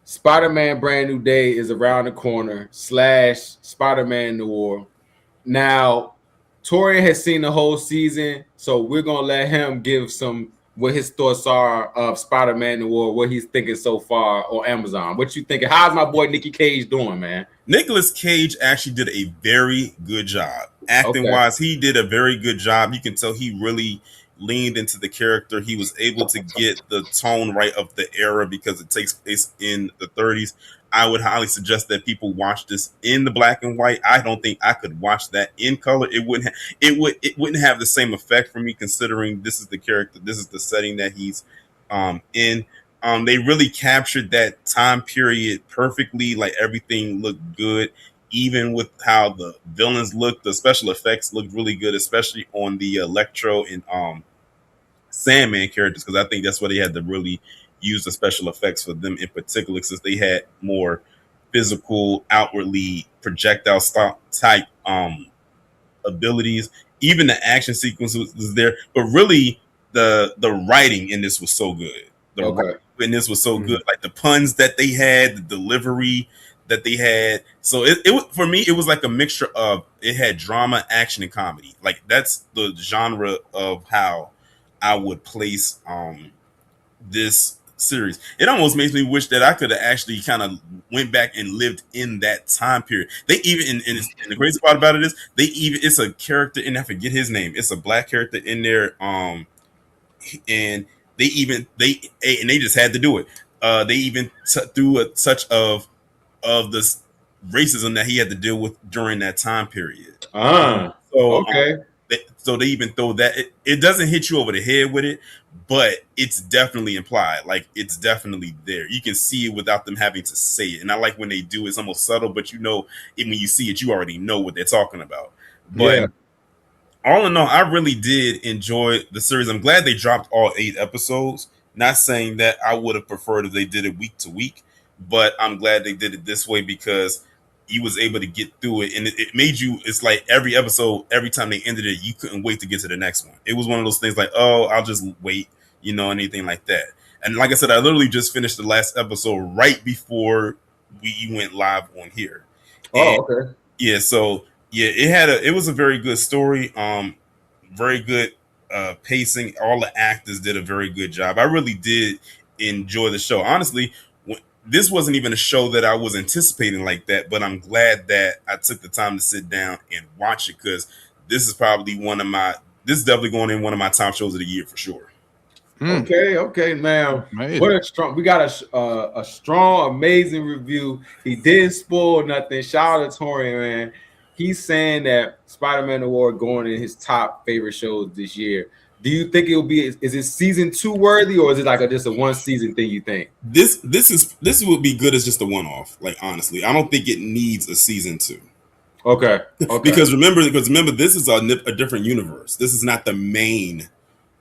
Spider-Man Brand New Day is around the corner, slash Spider-Man Noir. Now, Torian has seen the whole season, so we're gonna let him give some what his thoughts are of Spider-Man Noir, what he's thinking so far on Amazon. What you thinking? How's my boy Nicky Cage doing, man? Nicolas Cage actually did a very good job. Acting Okay. wise, he did a very good job. You can tell he really leaned into the character. He was able to get the tone right of the era because it takes place in the 30s. I would highly suggest that people watch this in the black and white. I don't think I could watch that in color. It wouldn't have the same effect for me considering this is the character, this is the setting that he's in. They really captured that time period perfectly. Like everything looked good, even with how the villains looked. The special effects looked really good, especially on the Electro and Sandman characters, because I think that's where they had to really use the special effects for them in particular, since they had more physical, outwardly projectile style type abilities. Even the action sequence was there, but really the writing in this was so good. The writing Okay. in this was so good, like the puns that they had, the delivery that they had. So for me, it was like a mixture of, it had drama, action, and comedy. Like that's the genre of how I would place this series. It almost makes me wish that I could have actually kind of went back and lived in that time period. They even and the crazy part about it is they even, it's a character, and I forget his name. It's a black character in there, and they just had to do it. They even threw a touch of this racism that he had to deal with during that time period. Ah. So Okay. so they even throw that, it doesn't hit you over the head with it, but it's definitely implied. Like it's definitely there. You can see it without them having to say it. And I like when they do, it's almost subtle, but you know, when you see it, you already know what they're talking about. But Yeah. all in all, I really did enjoy the series. I'm glad they dropped all 8 episodes. Not saying that I would have preferred if they did it week to week, but I'm glad they did it this way because you was able to get through it, and it made you. It's like every episode, every time they ended it, you couldn't wait to get to the next one. It was one of those things like, oh, I'll just wait, anything like that. And like I said, I literally just finished the last episode right before we went live on here, and Oh, okay. yeah, so yeah, it was a very good story. Very good pacing. All the actors did a very good job. I really did enjoy the show. Honestly, this wasn't even a show that I was anticipating like that, but I'm glad that I took the time to sit down and watch it because this is probably this is definitely going in one of my top shows of the year for sure. Okay, okay, now what Amazing. a strong. We got a strong, amazing review. He didn't spoil nothing. Shout out to Taurean, man. He's saying that Spider-Man Award going in his top favorite shows this year. Do you think it'll be? Is it season 2 worthy, or is it like just a one season thing? You think? This would be good as just a one off. Like honestly, I don't think it needs a season 2. Okay, okay. Because remember, this is a different universe. This is not the main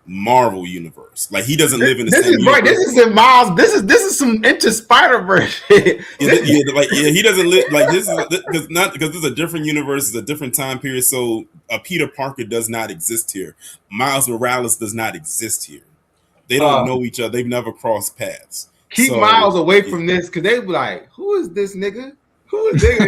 Marvel universe. Like he doesn't live in the This same is right. universe. This is in Miles. This is some into Spider-Verse shit. He doesn't live like this is because this is a different universe, it's a different time period. So Peter Parker does not exist here. Miles Morales does not exist here. They don't know each other. They've never crossed paths. Keep So Miles away from this because they be like, "Who is this nigga? Who is this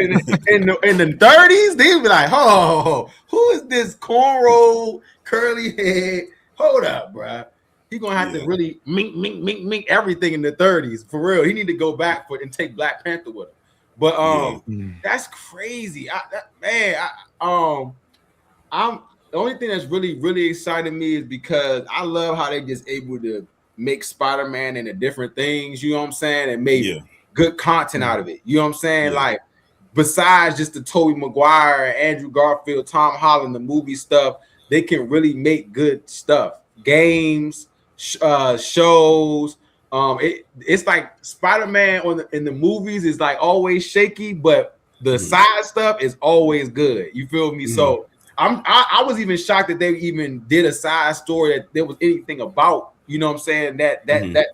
in the 30s?" They be like, "Oh, who is this cornrow curly head? Hold up, bro. He gonna have to really mink everything in the 30s for real. He need to go back and take Black Panther with him. But that's crazy. I'm the only thing that's really exciting me is because I love how they just able to make Spider-Man into different things. You know what I'm saying? And make good content out of it. You know what I'm saying? Like besides just the Tobey Maguire, Andrew Garfield, Tom Holland, the movie stuff, they can really make good stuff. Games, shows. It's like Spider-Man in the movies is like always shaky, but the side stuff is always good. You feel me? So I was even shocked that they even did a side story that there was anything about. You know what I'm saying? That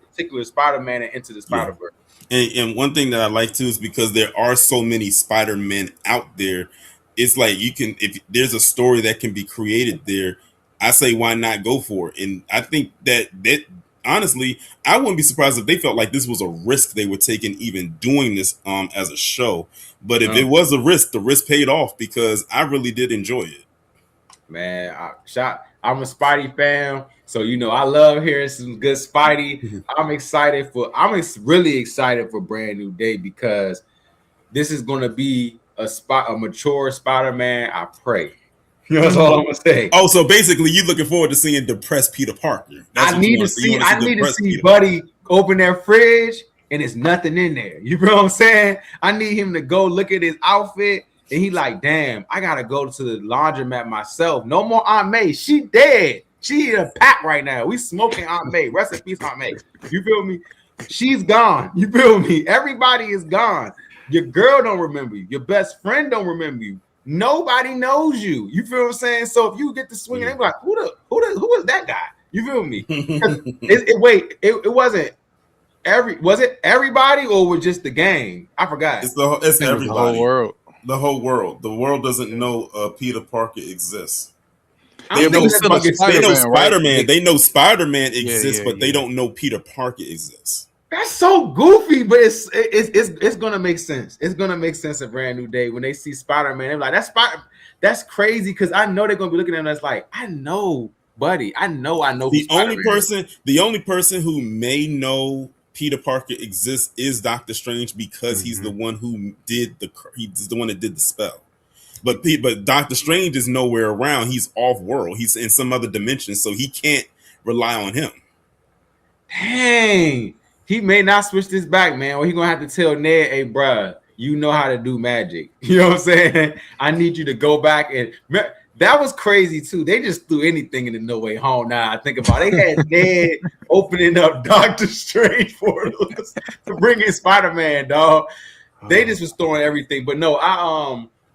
particular Spider-Man and Into the Spider-Verse. And one thing that I like too is because there are so many Spider-Men out there, it's like you can, if there's a story that can be created there, I say why not go for it. And I think that honestly, I wouldn't be surprised if they felt like this was a risk they were taking, even doing this as a show. But if it was a risk, the risk paid off because I really did enjoy it. Man, I'm a Spidey fan, so I love hearing some good Spidey. I'm really excited for Brand New Day because this is gonna be a mature Spider-Man. I pray. That's all I'm gonna say. Oh, so basically, you're looking forward to seeing depressed Peter Parker. I need to see Buddy open that fridge and there's nothing in there. You know what I'm saying? I need him to go look at his outfit and he like, damn, I gotta go to the laundromat myself. No more Aunt May. She dead. She in a pack right now. We smoking Aunt May. Rest in peace, Aunt May. You feel me? She's gone. You feel me? Everybody is gone. Your girl don't remember you. Your best friend don't remember you. Nobody knows you. You feel what I'm saying? So if you get to swing, they be like, who was that guy? You feel me? It wasn't was it everybody or was just the gang? I forgot. It's everybody. The whole world. The whole world. The world doesn't know Peter Parker exists. They know Spider-Man. Right? They know Spider-Man exists, but they don't know Peter Parker exists. That's so goofy, but it's gonna make sense. It's gonna make sense a Brand New Day when they see Spider-Man. They're like, that's crazy because I know they're gonna be looking at us like, I know, buddy. I know. The only person who may know Peter Parker exists is Doctor Strange because he's the one who he's the one that did the spell. But Doctor Strange is nowhere around. He's off world. He's in some other dimension, so he can't rely on him. Dang. He may not switch this back, man, or he gonna have to tell Ned, hey, bruh, you know how to do magic. You know what I'm saying? I need you to go back and that was crazy too. They just threw anything in the No Way Home. Now I think about it. They had Ned opening up Doctor Strange portals to bring in Spider-Man, dog. They just was throwing everything. But no,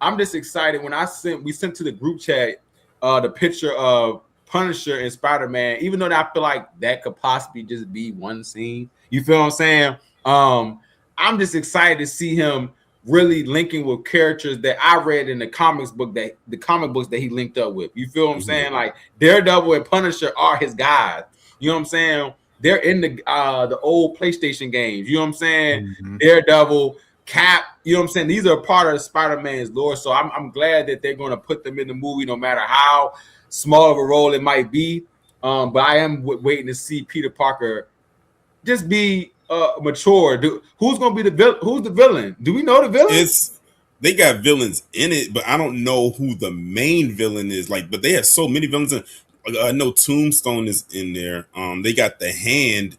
I'm just excited when we sent to the group chat the picture of Punisher and Spider-Man, even though I feel like that could possibly just be one scene. You feel what I'm saying? I'm just excited to see him really linking with characters that I read in the comic books that he linked up with. You feel what I'm saying? Like Daredevil and Punisher are his guys. You know what I'm saying? They're in the old PlayStation games. You know what I'm saying? Daredevil, Cap. You know what I'm saying? These are part of Spider-Man's lore. So I'm glad that they're going to put them in the movie, no matter how small of a role it might be. But I am waiting to see Peter Parker just be mature. Who's gonna be who's the villain? Do we know the villain? They got villains in it, but I don't know who the main villain is. But they have so many villains. I know Tombstone is in there. They got the Hand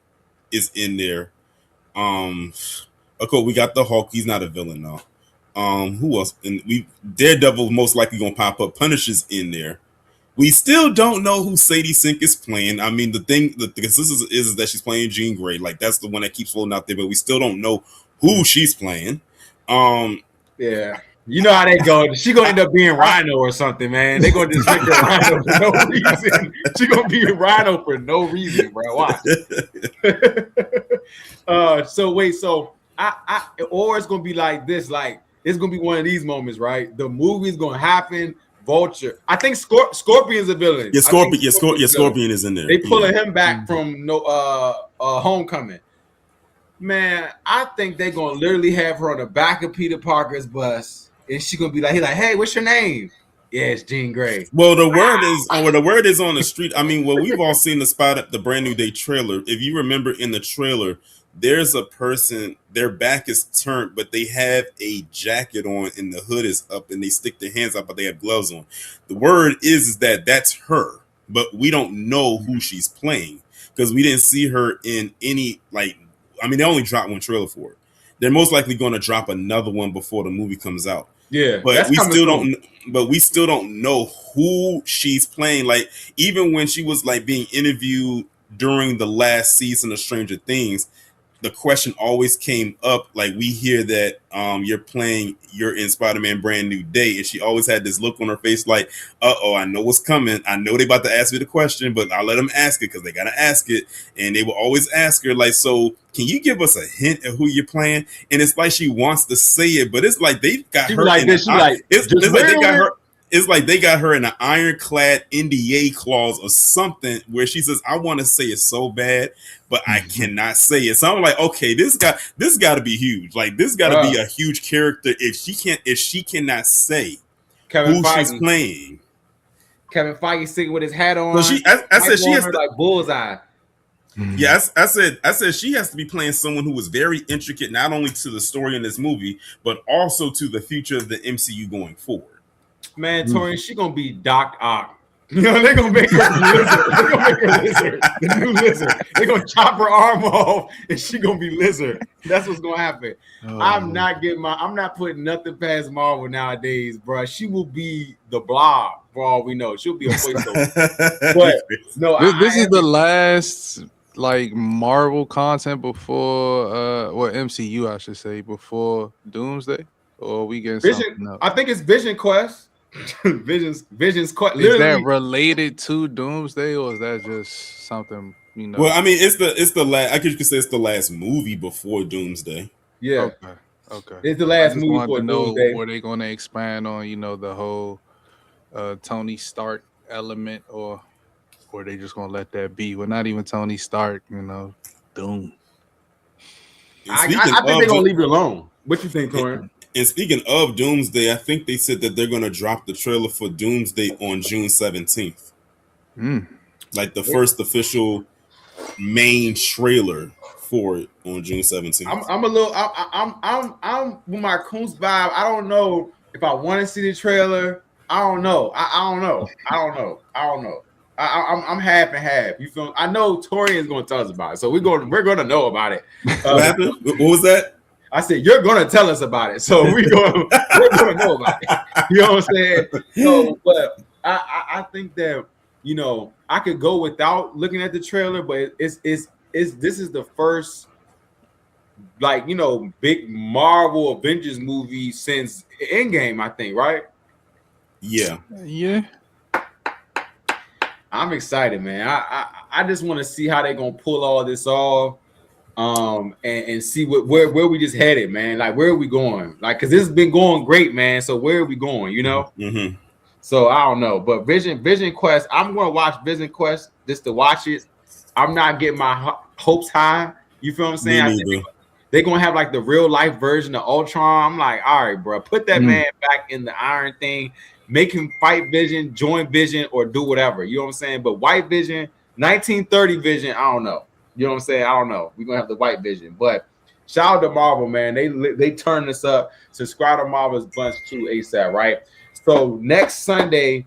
is in there. Okay, we got the Hulk. He's not a villain though. Who else? And Daredevil most likely gonna pop up. Punisher's in there. We still don't know who Sadie Sink is playing. I mean, the consensus is that she's playing Jean Grey. Like that's the one that keeps floating out there, but we still don't know who she's playing. Yeah, you know how they go. She gonna end up being Rhino or something, man. They gonna just make her Rhino for no reason. She gonna be a Rhino for no reason, bro. Watch. So or it's gonna be like this. Like it's gonna be one of these moments, right? The movie's gonna happen. Vulture. I think Scorpion's a villain. Yeah, Scorpion is in there. They pulling him back from Homecoming. Man, I think they're gonna literally have her on the back of Peter Parker's bus, and she's gonna be like, hey, what's your name? Yeah, it's Jean Grey. Well, the word is on the street. I mean, we've all seen the Brand New Day trailer. If you remember in the trailer, there's a person, their back is turned, but they have a jacket on and the hood is up and they stick their hands up, but they have gloves on. The word is that that's her, but we don't know who she's playing because we didn't see her in any, they only dropped one trailer for it. They're most likely going to drop another one before the movie comes out. Yeah, but we still don't know who she's playing. Like even when she was being interviewed during the last season of Stranger Things, the question always came up, we hear that you're in Spider-Man Brand New Day, and she always had this look on her face like, I know what's coming. I know they about to ask me the question, but I'll let them ask it because they gotta ask it. And they will always ask her so can you give us a hint of who you're playing? And it's like she wants to say it, but it's like they've got her. Like this, they got her. it's like they got her in an ironclad NDA clause or something where she says, "I want to say it so bad, but I cannot say it." So I'm like, okay, this got to be huge. Like this got to be a huge character if she cannot say Kevin who Feige. she's playing. Kevin Feige sitting with his hat on. So I said she has to, like bullseye. Yeah, I said she has to be playing someone who was very intricate, not only to the story in this movie, but also to the future of the MCU going forward. Man, Taurean, she gonna be Doc Ock. You know, they're gonna make her lizard. They're gonna make her lizard, the new lizard. They're gonna chop her arm off and she gonna be lizard. That's what's gonna happen. I'm not putting nothing past Marvel nowadays, bro. She will be the Blob for all we know. She'll be a voiceover. But no, this is the last like Marvel content before MCU, I should say, before Doomsday, or we getting Vision. I think it's Vision Quest. Vision's Quest. Is that related to Doomsday, or is that just something you know? Well, I mean, it's the last. I guess you could say it's the last movie before Doomsday. Yeah. Okay. It's the last movie before Doomsday. Were they going to expand on the whole Tony Stark element, or are they just going to let that be? Well, not even Tony Stark, Doom. I think they're going to leave it alone. What you think, Taurean? And speaking of Doomsday, I think they said that they're going to drop the trailer for Doomsday on June 17th. Like the first official main trailer for it on June 17th. I'm with my Coons vibe. I don't know if I want to see the trailer. I don't know. I don't know. I'm half and half. You feel? I know Taurean is going to tell us about it, so we're going to know about it. What happened? What was that? I said, you're going to tell us about it. So we're going to know about it. You know what I'm saying? So, but I think that, I could go without looking at the trailer, but this is the first, like, big Marvel Avengers movie since Endgame, I think, right? Yeah. I'm excited, man. I just want to see how they're going to pull all this off. And see where we just headed, man. Like, where are we going? Like, because this has been going great, man. So where are we going? Mm-hmm. So I don't know. But Vision Quest, I'm going to watch Vision Quest just to watch it. I'm not getting my hopes high. You feel what I'm saying? I think they're going to have like the real life version of Ultron. I'm like, all right, bro, put that man back in the iron thing. Make him fight Vision, join Vision, or do whatever. You know what I'm saying? But White Vision, 1930 Vision, I don't know. You know what I'm saying? I don't know. We're going to have the White Vision. But shout out to Marvel, man. They turned this up. Subscribe to Marvel's Bluntz 2 ASAP, right? So next Sunday,